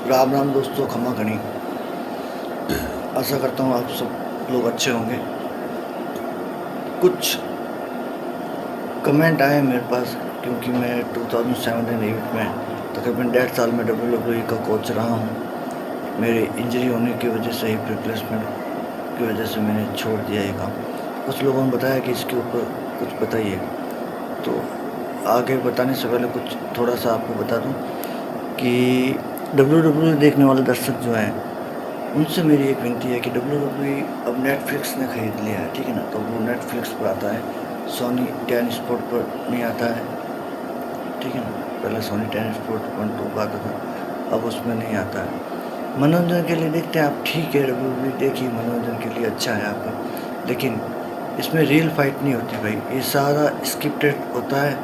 राम राम दोस्तों, खमा गणी। आशा करता हूँ आप सब लोग अच्छे होंगे। कुछ कमेंट आए मेरे पास क्योंकि मैं 2007-8 में तकरीबन 1.5 साल में WWE का कोच रहा हूँ। मेरी इंजरी होने की वजह से, हिप रिप्लेसमेंट की वजह से मैंने छोड़ दिया ये काम। कुछ लोगों ने बताया कि इसके ऊपर कुछ बताइए, तो आगे बताने से पहले कुछ थोड़ा सा आपको बता दूँ कि WWE देखने वाले दर्शक जो हैं उनसे मेरी एक विनती है कि WWE अब नेटफ्लिक्स ने ख़रीद लिया है, ठीक है ना। तो वो नेटफ्लिक्स पर आता है, सोनी 10 स्पोर्ट पर नहीं आता है, ठीक है ना। पहले सोनी 10 स्पोर्ट 1-2 का आता था, अब उसमें नहीं आता है। मनोरंजन के लिए देखते हैं आप, ठीक है, WWE देखिए, मनोरंजन के लिए अच्छा है आपका, लेकिन इसमें रियल फाइट नहीं होती भाई। ये सारा स्क्रिप्टेड होता है।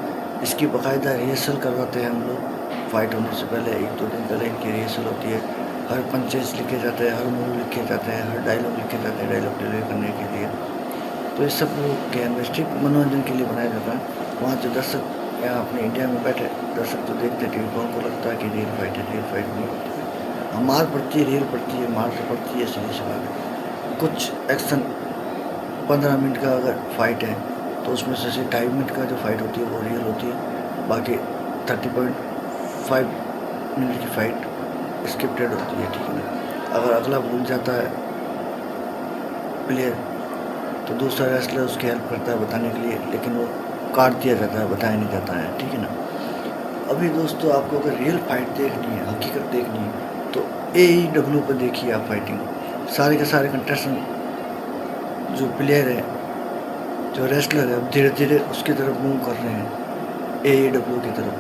इसकी बाकायदा रिहर्सल करवाते हैं हम लोग। फाइट होने से पहले 1-2 दिन पहले इनकी रिहर्सल होती है। हर पंचेस लिखे जाते हैं, हर मूव लिखे जाते हैं, हर डायलॉग लिखे जाते हैं डायलॉग डिलीवर करने के लिए। तो ये सब केमिस्ट्री मनोरंजन के लिए बनाया जाता है। वहाँ जो दर्शक यहाँ अपने इंडिया में बैठे दर्शक जो देखते टीवी पर, उनको लगता है कि रियल फाइट है। रियल फाइट नहीं होती है। हाँ, मार पड़ती है, रियल पड़ती है, मार तो पड़ती है, सीधी सी बात है। कुछ एक्शन 15 मिनट का अगर फाइट है तो उसमें से 2.5 मिनट का जो फाइट होती है वो रियल होती है। बाकी 30.5 मिनट की फाइट स्क्रिप्टेड होती है, ठीक है ना। अगर अगला भूल जाता है प्लेयर तो दूसरा रेसलर उसकी हेल्प करता है बताने के लिए, लेकिन वो काट दिया जाता है, बताया नहीं जाता है, ठीक है ना। अभी दोस्तों, आपको अगर रियल फाइट देखनी है, हकीकत देखनी है, तो AEW पर देखिए आप फाइटिंग। सारे के सारे कंटेस्टेंट जो प्लेयर है, जो रेसलर है, अब धीरे धीरे उसकी तरफ मूव कर रहे हैं, AEW की तरफ।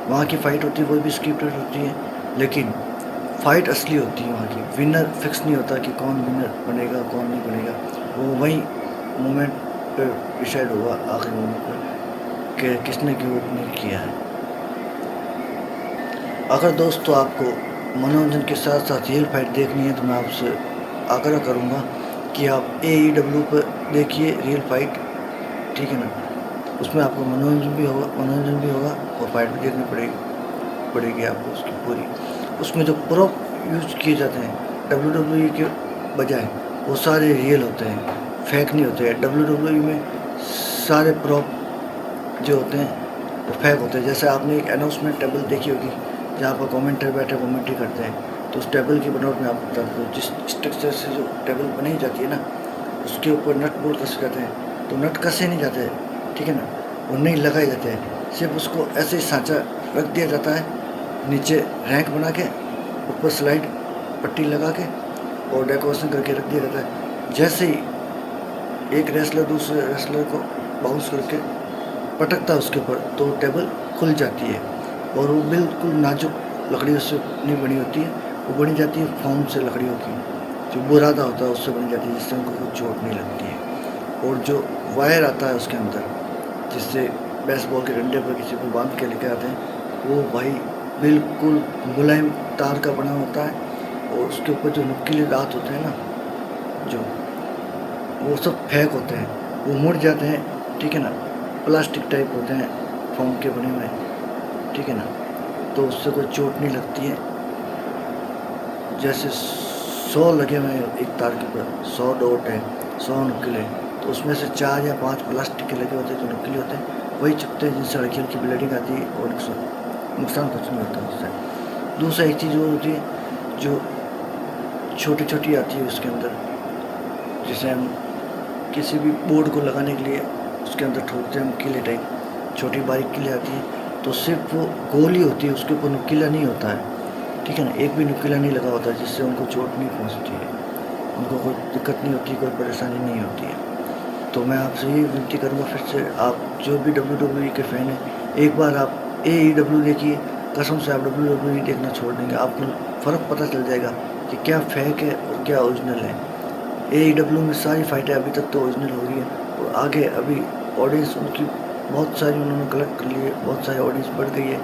वहाँ की फ़ाइट होती है, वो भी स्क्रिप्टेड होती है, लेकिन फ़ाइट असली होती है वहाँ की। विनर फिक्स नहीं होता कि कौन विनर बनेगा कौन नहीं बनेगा। वो वहीं मोमेंट पर डिसाइड होगा, आखिरी मोमेंट पर, कि किसने क्यों नहीं किया है। अगर दोस्तों आपको मनोरंजन के साथ साथ रियल फाइट देखनी है तो मैं आपसे आग्रह करूँगा कि आप AEW पर देखिए रियल फाइट, ठीक है ना। उसमें आपको मनोरंजन भी होगा और फाइट भी देखनी पड़ेगी आपको उसकी पूरी। उसमें जो प्रोप यूज किए जाते हैं WWE के बजाय, वो सारे रियल होते हैं, फेक नहीं होते हैं। WWE में सारे प्रोप जो होते हैं वो फेक होते हैं। जैसे आपने एक अनाउंसमेंट टेबल देखी होगी जहाँ पर कमेंटर बैठे कमेंट्री करते हैं, तो उस टेबल की बनावट में आपको बता दूँ, जिस स्ट्रक्चर से जो टेबल बनाई जाती है ना, उसके ऊपर नट बोल्ट कसे जाते हैं, तो नट कसे नहीं जाते हैं, ठीक है ना, वो नहीं लगाए जाते हैं। सिर्फ उसको ऐसे ही सांचा रख दिया जाता है, नीचे रैंक बना के, ऊपर स्लाइड पट्टी लगा के और डेकोरेशन करके रख दिया जाता है। जैसे ही एक रेसलर दूसरे रेसलर को बाउंस करके पटकता है उसके ऊपर, तो टेबल खुल जाती है। और वो बिल्कुल नाजुक लकड़ियों से नहीं बनी होती है, वो बनी जाती है फोम से, लकड़ियों की जो बुरादा होता है उससे बनी जाती है, जिससे उनको कोई चोट नहीं लगती है। और जो वायर आता है उसके अंदर, जिससे बेसबॉल के डंडे पर किसी को बांध के लेके आते हैं, वो भाई बिल्कुल मुलायम तार का बना होता है। और उसके ऊपर जो नुकीले दांत होते हैं ना, जो वो सब फेक होते हैं, वो मुड़ जाते हैं, ठीक है ना। प्लास्टिक टाइप होते हैं, फोम के बने हुए, ठीक है ना, तो उससे कोई चोट नहीं लगती है। जैसे 100 लगे हुए हैं एक तार के ऊपर, 100 डॉट है, 100 नुकीले, तो उसमें से 4 या 5 प्लास्टिक के लगे होते हैं जो नुकीले होते हैं, वही चुभते हैं, जिनसे हल्की हल्की ब्लीडिंग आती है और नुकसान कुछ नहीं होता उससे। दूसरा एक चीज़ वो होती है जो छोटी छोटी आती है उसके अंदर, जिसे हम किसी भी बोर्ड को लगाने के लिए उसके अंदर ठोकते हैं, नुकीले टाइप छोटी बारीक कीले आती है, तो सिर्फ वो गोली होती है, उसके ऊपर नुकीला नहीं होता है, ठीक है ना। एक भी नुकीला नहीं लगा होता है, जिससे उनको चोट नहीं पहुंचती है, उनको कोई दिक्कत नहीं होती, कोई परेशानी नहीं होती है। तो मैं आपसे ये विनती करूँगा फिर से, आप जो भी WWE के फ़ैन हैं, एक बार आप AEW देखिए। कसम से आप WWE देखना छोड़ देंगे, आपको फ़र्क पता चल जाएगा कि क्या फेक है और क्या ओरिजिनल है। AEW में सारी फाइटें अभी तक तो ओरिजिनल हो रही है, और आगे अभी ऑडियंस उनकी बहुत सारी उन्होंने कलेक्ट कर ली है, बहुत सारी ऑडियंस बढ़ गई है।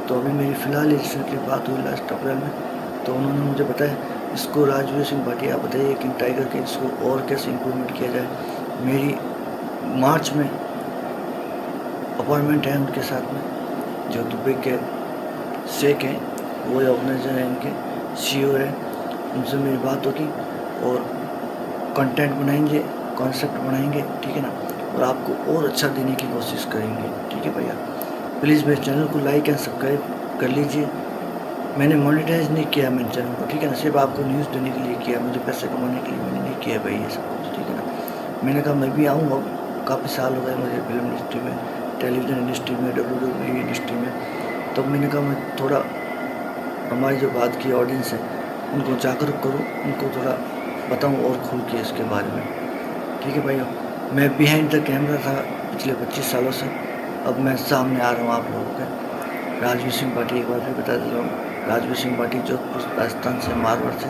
तो अभी मेरी फ़िलहाल रिसेंटली बात हुई लास्ट अप्रैल में, तो उन्होंने मुझे बताया, इसको राजवीर सिंह भाटिया बताइए किंग टाइगर के, इसको और कैसे इम्प्रूवमेंट किया जाए। मेरी मार्च में अपॉइंटमेंट है उनके साथ में, जो दुबई के शेख हैं, वो ऑर्गेनाइजर हैं इनके, CEO है, उनसे मेरी बात होगी और कंटेंट बनाएंगे, कॉन्सेप्ट बनाएंगे, ठीक है ना, और आपको और अच्छा देने की कोशिश करेंगे, ठीक है भैया। प्लीज़ मेरे चैनल को लाइक एंड सब्सक्राइब कर लीजिए। मैंने मोनेटाइज नहीं किया मेरे चैनल को, ठीक है ना, सिर्फ आपको न्यूज़ देने के लिए किया, मुझे पैसे कमाने के लिए मैंने नहीं किया भाई ये सब कुछ, ठीक है ना। मैंने कहा मैं भी आऊँगा, काफ़ी साल हो गए मुझे फिल्म इंडस्ट्री में, टेलीविज़न इंडस्ट्री में, WWE इंडस्ट्री में, तब मैंने कहा मैं थोड़ा हमारी जो बात की ऑडियंस है उनको जागरूक करूँ, उनको थोड़ा बताऊँ और खुल के इसके बारे में, ठीक है भाइयों। मैं बिहाइंड द कैमरा था पिछले 25 सालों से, अब मैं सामने आ रहा हूँ आप लोगों के। राजवीर सिंह पाठी, एक बार फिर बता देता हूँ, राजवीर सिंह पाठी जोधपुर राजस्थान से, मारवाड़ से,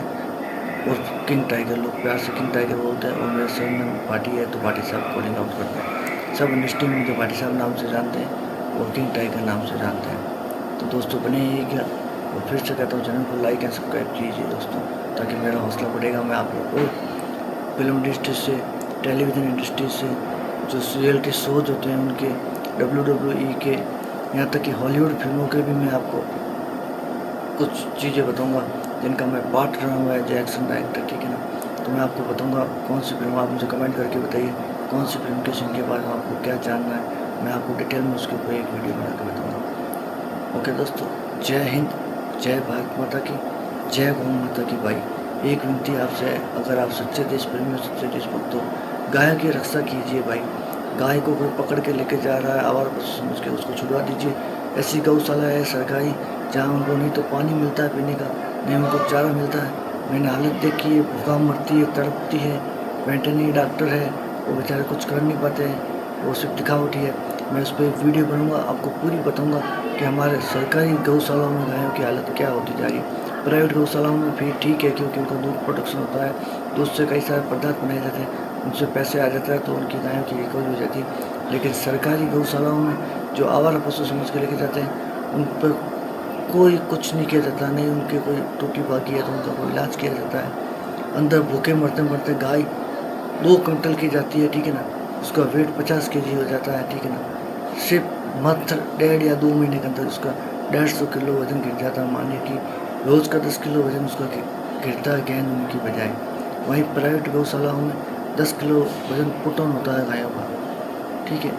और किंग टाइगर, लोग प्यार से किंग टाइगर बोलते हैं, और मेरे सरनेम पाठी है तो पाठी साहब कॉलिंग आउट करते हैं। सब इंडस्ट्री में मुझे पाठी साहब नाम से जानते हैं और किंग टाइगर नाम से जानते हैं। तो दोस्तों बने ही क्या, और फिर से कहता हूँ चैनल को लाइक एंड सब्सक्राइब कीजिए दोस्तों, ताकि मेरा हौसला बढ़ेगा। मैं आप लोग को फिल्म इंडस्ट्री से, टेलीविज़न इंडस्ट्री से, जो रियलिटी शोज होते हैं उनके, WWE के, यहाँ तक कि हॉलीवुड फिल्मों के भी मैं आपको कुछ चीज़ें बताऊंगा जिनका मैं पार्ट रहा हूँ एज एक्शन डायरेक्टर, ठीक है ना। तो मैं आपको बताऊंगा कौन सी फिल्म, आप मुझे कमेंट करके बताइए कौन सी फिल्म के सीन के बारे में आपको क्या जानना है, मैं आपको डिटेल में उसके ऊपर एक वीडियो बना के बताऊँगा। ओके दोस्तों, जय हिंद, जय भारत माता की, जय गौ माता की। भाई एक विनती आपसे है, अगर आप सच्चे देश प्रेमी, सच्चे देशभक्त हो, गाय की रक्षा कीजिए भाई। गाय को कोई पकड़ के लेके जा रहा है आवारा पशु समझ के, उसको छुड़वा दीजिए। ऐसी गौशाला है सरकारी जहाँ उनको नहीं तो पानी मिलता है पीने का, नहीं उनको चारा मिलता है। मैंने हालत देखी है, भूखा मरती है, तड़पती है, वेटरनरी डॉक्टर है, वो बेचारे कुछ कर नहीं पाते हैं, वो सिर्फ दिखावटी है। मैं उस पर एक वीडियो बनाऊंगा, आपको पूरी बताऊंगा कि हमारे सरकारी गौशालाओं में गायों की हालत क्या होती जा रही है। प्राइवेट गौशालाओं में फिर ठीक है, क्योंकि उनका दूध प्रोडक्शन होता है, दूध से कई सारे पदार्थ बनाए जाते हैं, उनसे पैसे आ जाता है, तो उनकी गायों की रिकवरी हो जाती है। लेकिन सरकारी गौशालाओं में जो आवारा पशु समझ के लेके जाते हैं, उन पर कोई कुछ नहीं किया जाता, नहीं उनके कोई टूटी बाकी है तो उनका कोई इलाज किया जाता है। अंदर भूखे मरते मरते गाय 2 क्विंटल की जाती है, ठीक है ना, उसका वेट 50 kg हो जाता है, ठीक है ना। सिर्फ मात्र 1.5 या 2 महीने के अंदर उसका 150 किलो वजन गिर जाता है। मानिए कि रोज़ का 10 किलो वजन उसका गिरता है गेंद उनकी बजाय। वहीं प्राइवेट गौशालाओं में 10 किलो वजन पुट ऑन होता है गायों का, ठीक है।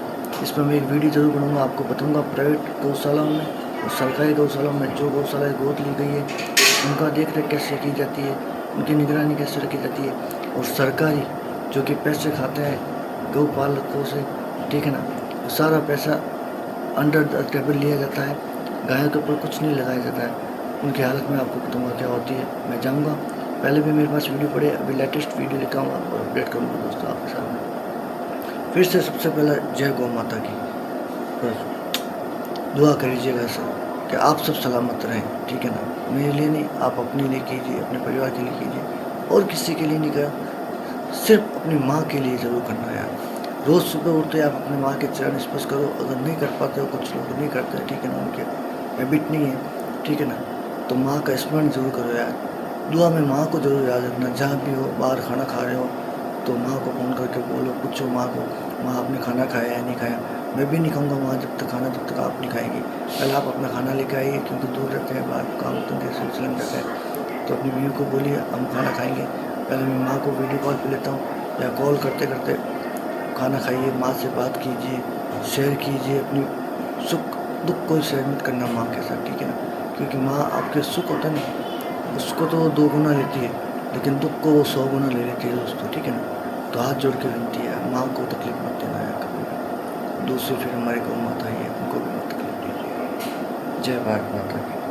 इस पर मैं एक वीडियो जरूर बनाऊंगा, आपको बताऊंगा प्राइवेट गौशालाओं में और सरकारी गौशालाओं में जो गौशालाएँ गोद ली गई है उनका देख रेख कैसे की जाती है, उनकी निगरानी कैसे रखी जाती है। और सरकारी जो कि पैसे खाते हैं गौपालकों से, ठीक है ना, वो सारा पैसा अंडर द टेबल लिया जाता है, गायों के ऊपर कुछ नहीं लगाया जाता है। उनकी हालत में आपको बताऊंगा क्या होती है। मैं जाऊंगा, पहले भी मेरे पास वीडियो पड़े, अभी लेटेस्ट वीडियो लेकर आऊँगा और अपडेट करूँगा दोस्तों आपके सामने। फिर से सबसे पहले जय गौ माता की, और दुआ करिएगा सर कि आप सब सलामत रहें, ठीक है ना। मेरे लिए नहीं, आप अपने लिए कीजिए, अपने परिवार के लिए कीजिए, और किसी के लिए नहीं करा, सिर्फ अपनी माँ के लिए ज़रूर करना है यार। रोज़ सुबह उठते आप अपनी माँ के चरण स्पर्श करो, अगर नहीं कर पाते हो, कुछ लोग नहीं करते हैं, ठीक है ना, उनके हैबिट नहीं है, ठीक है ना, तो माँ का स्मरण जरूर करो यार। दुआ में माँ को जरूर याद रखना, जहाँ भी हो, बाहर खाना खा रहे हो तो माँ को फ़ोन करके बोलो, पूछो माँ को, माँ आपने खाना खाया या नहीं खाया। मैं भी नहीं खाऊंगा माँ जब तक खाना, जब तक आप नहीं खाएंगी। पहले आप अपना खाना लेकर आइए, क्योंकि दूर रहते हैं, बाहर काम धंधे से चलन जाता है, तो अपनी बीवी को बोलिए हम खाना खाएंगे। पहले मैं माँ को वीडियो कॉल पे लेता हूँ या कॉल करते करते खाना खाइए, माँ से बात कीजिए, शेयर कीजिए, अपनी सुख दुख को शेयर मत करना माँ के साथ, ठीक है ना, क्योंकि माँ आपके सुख होता है ना, उसको तो वो 2 गुना लेती है, लेकिन दुख को वो 100 गुना ले लेती है दोस्तों, ठीक है ना। तो हाथ जोड़ के विनती है, माँ को तकलीफ मत देना है कभी भी। दूसरी फिर हमारी गौ माता ही है, उनको भी मत तकलीफ दीजिए। जय भारत माता की।